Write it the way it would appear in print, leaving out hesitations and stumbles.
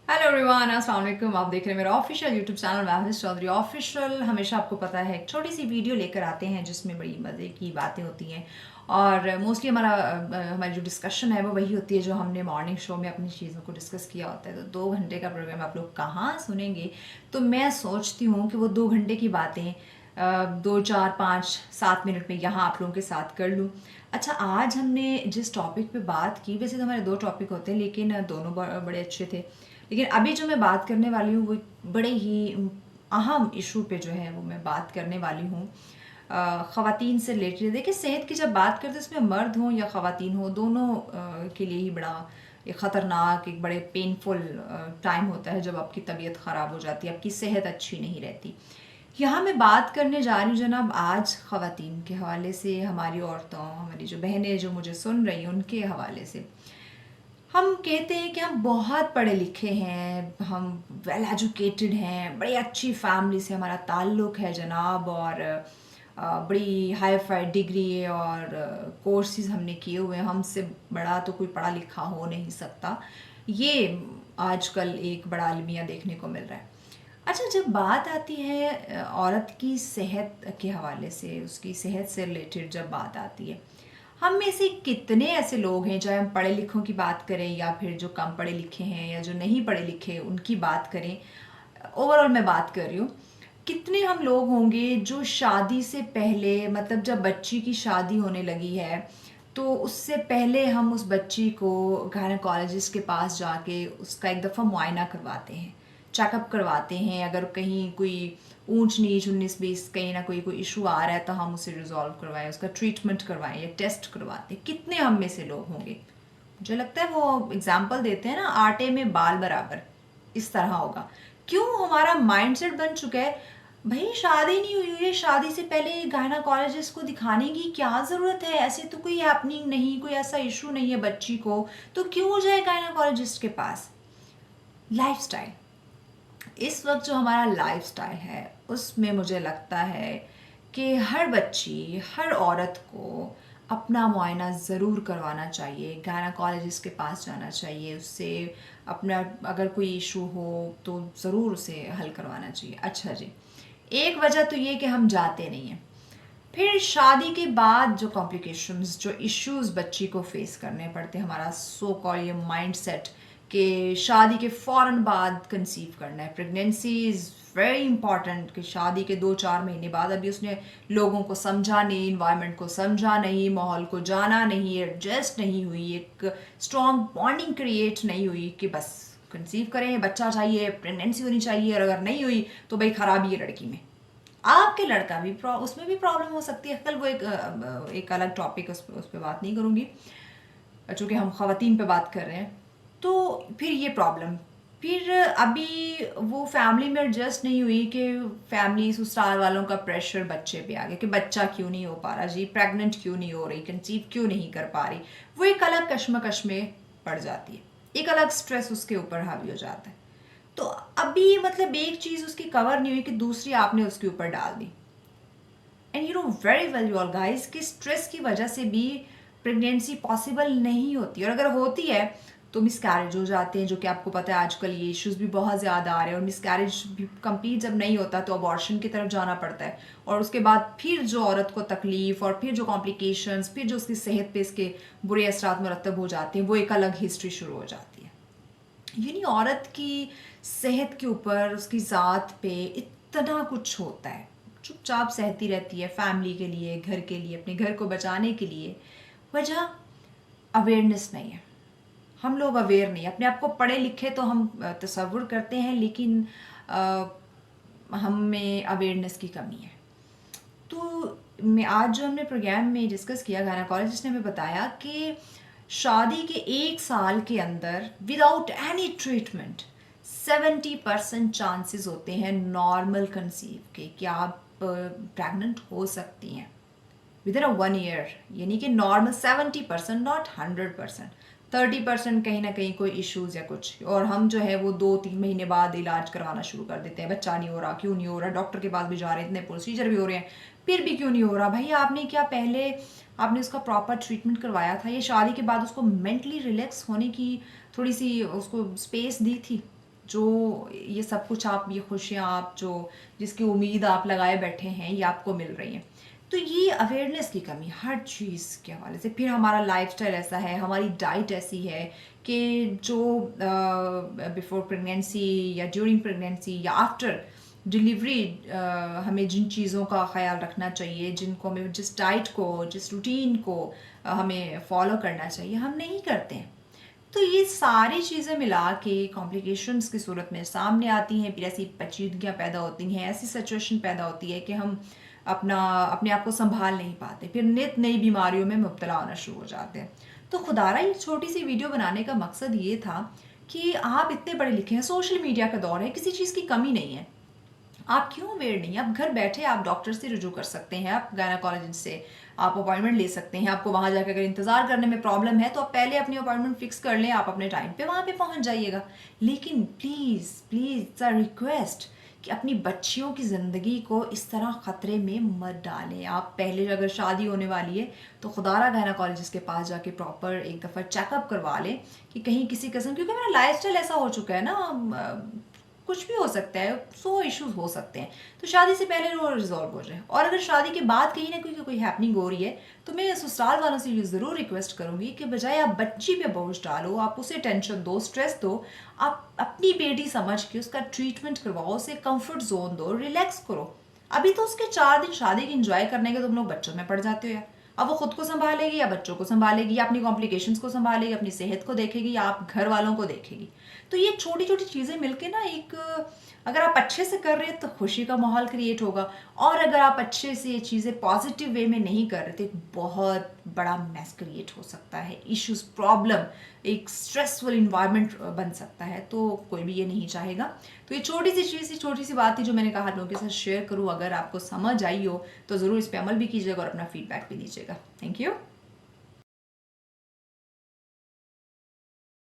Hello everyone, अस्सलाम वालेकुम। आप देख रहे हैं मेरा official YouTube channel Mahvish Chaudhary official. हमेशा आपको पता है एक छोटी सी वीडियो लेकर आते हैं जिसमें बड़ी मज़े की बातें होती हैं और मोस्टली हमारी जो डिस्कशन है वो वही होती है जो हमने मॉर्निंग शो में अपनी चीज़ों को डिस्कस किया होता है। तो 2 घंटे का प्रोग्राम आप लोग कहाँ सुनेंगे? तो मैं सोचती हूँ कि वो 2 घंटे की बातें 2, 4, 5, 7 मिनट में यहाँ आप लोगों के साथ कर लूँ। अच्छा, आज हमने जिस टॉपिक पे बात की, वैसे तो हमारे 2 टॉपिक होते हैं लेकिन दोनों बड़े अच्छे थे। लेकिन अभी जो मैं बात करने वाली हूँ वो बड़े ही अहम इशू पे जो है वो मैं बात करने वाली हूँ। ख़वातीन से रिलेटेड। देखिए, सेहत की जब बात करते हैं उसमें मर्द हों या ख़वातीन हो, दोनों के लिए ही बड़ा एक ख़तरनाक, एक बड़े पेनफुल टाइम होता है जब आपकी तबीयत ख़राब हो जाती है, आपकी सेहत अच्छी नहीं रहती। यहाँ मैं बात करने जा रही हूँ जनाब आज ख़वातीन के हवाले से, हमारी औरतों, हमारी जो बहनें जो मुझे सुन रही हैं उनके हवाले से। हम कहते हैं कि हम बहुत पढ़े लिखे हैं, हम वेल एजुकेटेड हैं, बड़ी अच्छी फैमिली से हमारा ताल्लुक़ है जनाब, और बड़ी हाई फाई डिग्री और कोर्सेज हमने किए हुए हैं, हमसे बड़ा तो कोई पढ़ा लिखा हो नहीं सकता। ये आजकल एक बड़ा अलमिया देखने को मिल रहा है। अच्छा, जब बात आती है औरत की सेहत के हवाले से, उसकी सेहत से रिलेटेड जब बात आती है, हम में से कितने ऐसे लोग हैं, चाहे हम पढ़े लिखों की बात करें या फिर जो कम पढ़े लिखे हैं या जो नहीं पढ़े लिखे उनकी बात करें, ओवरऑल मैं बात कर रही हूँ, कितने हम लोग होंगे जो शादी से पहले, मतलब जब बच्ची की शादी होने लगी है तो उससे पहले हम उस बच्ची को गायनेकोलॉजिस्ट के पास जाके उसका एक दफ़ा मुआयना करवाते हैं, चेकअप करवाते हैं। अगर कहीं कोई ऊंच नीच 19-20 कहीं ना कोई इशू आ रहा है तो हम उसे रिजॉल्व करवाएं, उसका ट्रीटमेंट करवाएं या टेस्ट करवाते हैं। कितने हम में से लोग होंगे? मुझे लगता है वो एग्जाम्पल देते हैं ना, आटे में बाल बराबर, इस तरह होगा। क्यों हमारा माइंडसेट बन चुका है, भाई शादी नहीं हुई है, शादी से पहले गायनाकोलॉजिस्ट को दिखाने की क्या ज़रूरत है? ऐसे तो कोई हैपनिंग नहीं, कोई ऐसा इशू नहीं है बच्ची को, तो क्यों जाए गायनाकोलॉजिस्ट के पास? लाइफस्टाइल, इस वक्त जो हमारा लाइफस्टाइल है उसमें मुझे लगता है कि हर बच्ची, हर औरत को अपना मुआयना ज़रूर करवाना चाहिए, गायनाकोलॉजिस्ट के पास जाना चाहिए, उससे अपना अगर कोई इशू हो तो ज़रूर उसे हल करवाना चाहिए। अच्छा जी, एक वजह तो ये कि हम जाते नहीं हैं। फिर शादी के बाद जो कॉम्प्लिकेशंस, जो इश्यूज बच्ची को फेस करने पड़ते हैं, हमारा सो कॉल्ड ये माइंड सेट कि शादी के फ़ौरन बाद कंसीव करना है। प्रेगनेंसी इज़ वेरी इंपॉर्टेंट कि शादी के 2-4 महीने बाद अभी उसने लोगों को समझा नहीं, इन्वायरमेंट को समझा नहीं, माहौल को जाना नहीं, एडजस्ट नहीं हुई, एक स्ट्रॉन्ग बॉन्डिंग क्रिएट नहीं हुई कि बस कंसीव करें, बच्चा चाहिए, प्रेगनेंसी होनी चाहिए, और अगर नहीं हुई तो भाई खराबी है लड़की में। आपके लड़का भी उसमें भी प्रॉब्लम हो सकती है। कल वो एक अलग टॉपिक, उस पर बात नहीं करूँगी, चूँकि हम ख़वातीन पे बात कर रहे हैं। तो फिर ये प्रॉब्लम, फिर अभी वो फैमिली में एडजस्ट नहीं हुई कि फैमिली ससुराल वालों का प्रेशर बच्चे पे आ गया कि बच्चा क्यों नहीं हो पा रहा जी, प्रेग्नेंट क्यों नहीं हो रही, कंसीव क्यों नहीं कर पा रही। वो एक अलग कश्मकश में पड़ जाती है, एक अलग स्ट्रेस उसके ऊपर हावी हो जाता है। तो अभी मतलब एक चीज़ उसकी कवर नहीं हुई कि दूसरी आपने उसके ऊपर डाल दी। And you know very well you all guys कि स्ट्रेस की वजह से भी प्रेगनेंसी पॉसिबल नहीं होती, और अगर होती है तो मिसकैरेज हो जाते हैं, जो कि आपको पता है आजकल ये इश्यूज भी बहुत ज़्यादा आ रहे हैं। और मिसकैरेज भी कंप्लीट जब नहीं होता तो अबॉर्शन की तरफ जाना पड़ता है, और उसके बाद फिर जो औरत को तकलीफ, और फिर जो कॉम्प्लिकेशंस, फिर जो उसकी सेहत पे इसके बुरे असरात मुरतब हो जाते हैं, वो एक अलग हिस्ट्री शुरू हो जाती है। यानी औरत की सेहत के ऊपर, उसकी ज़ात पे इतना कुछ होता है, चुपचाप सहती रहती है फैमिली के लिए, घर के लिए, अपने घर को बचाने के लिए। वजह अवेयरनेस नहीं है। हम लोग अवेयर नहीं, अपने आप को पढ़े लिखे तो हम तसव्वुर करते हैं, लेकिन हम में अवेयरनेस की कमी है। तो मैं आज जो हमने प्रोग्राम में डिस्कस किया, गायनेकोलॉजिस्ट ने हमें बताया कि शादी के 1 साल के अंदर विदाउट एनी ट्रीटमेंट 70% चांसेस होते हैं नॉर्मल कंसीव के, कि आप प्रेग्नेंट हो सकती हैं विद इन 1 ईयर। यानी कि नॉर्मल 70%, नॉट 100%। 30% कहीं ना कहीं कोई इश्यूज या कुछ, और हम जो है वो 2-3 महीने बाद इलाज करवाना शुरू कर देते हैं, बच्चा नहीं हो रहा, क्यों नहीं हो रहा, डॉक्टर के पास भी जा रहे हैं, इतने प्रोसीजर भी हो रहे हैं, फिर भी क्यों नहीं हो रहा। भाई आपने क्या पहले आपने उसका प्रॉपर ट्रीटमेंट करवाया था? ये शादी के बाद उसको मेंटली रिलैक्स होने की थोड़ी सी उसको स्पेस दी थी? जो ये सब कुछ आप, ये खुशियाँ आप जो जिसकी उम्मीद आप लगाए बैठे हैं, ये आपको मिल रही हैं। तो ये अवेयरनेस की कमी हर चीज़ के हवाले से। फिर हमारा लाइफस्टाइल ऐसा है, हमारी डाइट ऐसी है कि जो बिफोर प्रेगनेंसी या ड्यूरिंग प्रेगनेंसी या आफ्टर डिलीवरी हमें जिन चीज़ों का ख्याल रखना चाहिए, जिनको हमें, जिस डाइट को, जिस रूटीन को हमें फॉलो करना चाहिए, हम नहीं करते हैं। तो ये सारी चीज़ें मिला के कॉम्प्लिकेशंस की सूरत में सामने आती हैं। फिर ऐसी पेचीदगियाँ पैदा होती हैं, ऐसी सिचुएशन पैदा होती है कि हम अपने आप को संभाल नहीं पाते, फिर नित नई बीमारियों में मुब्तला होना शुरू हो जाते हैं। तो खुदारा ये छोटी सी वीडियो बनाने का मकसद ये था कि आप इतने पढ़े लिखे हैं, सोशल मीडिया का दौर है, किसी चीज़ की कमी नहीं है, आप क्यों अवेयर नहीं? आप घर बैठे आप डॉक्टर से रुजू कर सकते हैं, आप गायनाकोलॉजिस्ट से आप अपॉइंटमेंट ले सकते हैं। आपको वहाँ जाकर अगर इंतज़ार करने में प्रॉब्लम है तो आप पहले अपनी अपॉइंटमेंट फिक्स कर लें, आप अपने टाइम पे वहाँ पे पहुँच जाइएगा। लेकिन please please it's a request कि अपनी बच्चियों की ज़िंदगी को इस तरह ख़तरे में मत डालें। आप पहले अगर शादी होने वाली है तो खुदारा गायनाकोलॉजिस्ट के पास जाके प्रॉपर एक दफ़ा चेकअप करवा लें कि कहीं किसी किस्म, क्योंकि मेरा लाइफस्टाइल ऐसा हो चुका है ना, कुछ भी हो सकता है, 100 इश्यूज हो सकते हैं। तो शादी से पहले वो रिजॉल्व हो जाए, और अगर शादी के बाद कहीं ना कहीं कोई हैपनिंग हो रही है तो मैं ससुराल वालों से ये ज़रूर रिक्वेस्ट करूँगी कि बजाय आप बच्ची पे बोझ डालो, आप उसे टेंशन दो, स्ट्रेस दो, आप अपनी बेटी समझ के उसका ट्रीटमेंट करवाओ, उसे कंफर्ट जोन दो, रिलैक्स करो। अभी तो उसके 4 दिन शादी की इंजॉय करने के तुम लोग बच्चों में पड़ जाते हो यार। अब वो खुद को संभालेगी या बच्चों को संभालेगी, या अपनी कॉम्प्लिकेशंस को संभालेगी, अपनी सेहत को देखेगी, या आप घर वालों को देखेगी। तो ये छोटी छोटी चीज़ें मिलके ना एक, अगर आप अच्छे से कर रहे हैं तो खुशी का माहौल क्रिएट होगा, और अगर आप अच्छे से ये चीज़ें पॉजिटिव वे में नहीं कर रहे तो एक बहुत बड़ा मैस क्रिएट हो सकता है, इश्यूज, प्रॉब्लम, एक स्ट्रेसफुल इन्वायरमेंट बन सकता है। तो कोई भी ये नहीं चाहेगा। तो ये छोटी सी चीज़ थी, छोटी सी बात थी जो मैंने कहा लोगों के साथ शेयर करूँ। अगर आपको समझ आई हो तो ज़रूर इस पर अमल भी कीजिएगा और अपना फीडबैक भी दीजिएगा। Thank you.